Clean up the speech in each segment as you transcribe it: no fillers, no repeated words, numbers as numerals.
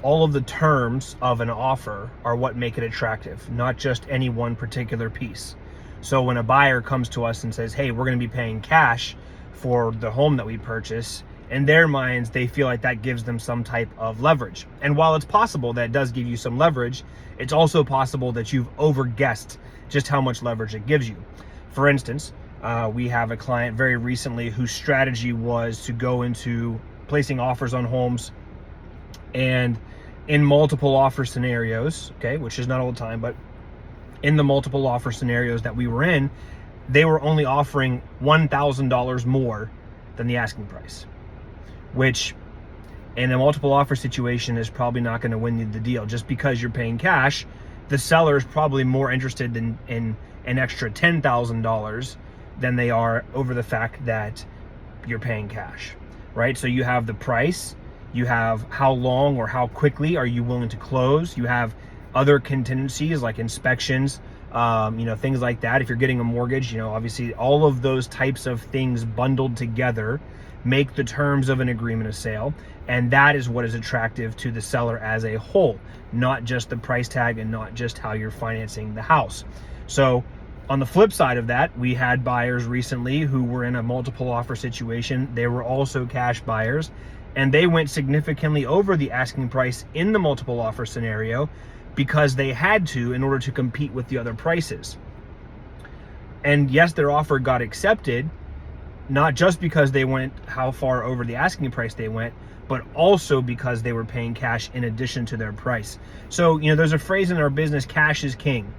all of the terms of an offer are what make it attractive, not just any one particular piece. So when a buyer comes to us and says, hey, we're going to be paying cash for the home that we purchase, in their minds, they feel like that gives them some type of leverage. And while it's possible that it does give you some leverage, it's also possible that you've overguessed just how much leverage it gives you. For instance, we have a client very recently whose strategy was to go into placing offers on homes, and in multiple offer scenarios, okay, which is not all the time, but in the multiple offer scenarios that we were in, they were only offering $1,000 more than the asking price, which in a multiple offer situation is probably not going to win you the deal. Just because you're paying cash, the seller is probably more interested in an extra $10,000 than they are over the fact that you're paying cash, right? So you have the price, you have how long or how quickly are you willing to close, you have other contingencies like inspections, things like that. If you're getting a mortgage, obviously all of those types of things bundled together make the terms of an agreement of sale. And that is what is attractive to the seller as a whole, not just the price tag and not just how you're financing the house. So on the flip side of that, we had buyers recently who were in a multiple offer situation. They were also cash buyers, and they went significantly over the asking price in the multiple offer scenario because they had to in order to compete with the other prices. And yes, their offer got accepted, not just because they went how far over the asking price they went, but also because they were paying cash in addition to their price. So, there's a phrase in our business, cash is king.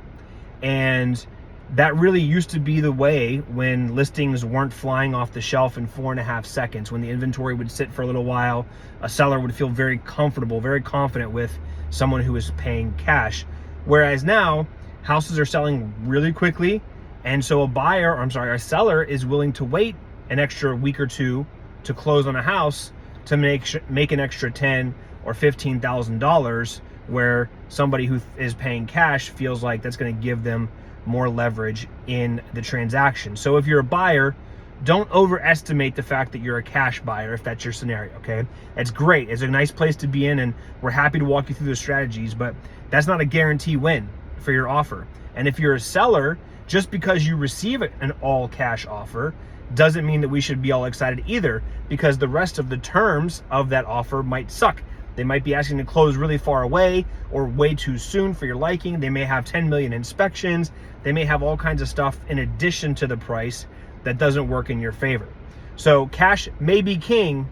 And that really used to be the way when listings weren't flying off the shelf in 4.5 seconds. When the inventory would sit for a little while, a seller would feel very comfortable, very confident with someone who is paying cash. Whereas now, houses are selling really quickly, and so a seller is willing to wait an extra week or two to close on a house to make an extra $10,000 or $15,000, where somebody who is paying cash feels like that's going to give them more leverage in the transaction. So if you're a buyer, don't overestimate the fact that you're a cash buyer if that's your scenario, okay? It's great. It's a nice place to be in, and we're happy to walk you through the strategies, but that's not a guarantee win for your offer. And if you're a seller, just because you receive an all cash offer doesn't mean that we should be all excited either, because the rest of the terms of that offer might suck. They might be asking to close really far away or way too soon for your liking. They may have 10 million inspections. They may have all kinds of stuff in addition to the price that doesn't work in your favor. So cash may be king,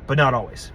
but not always.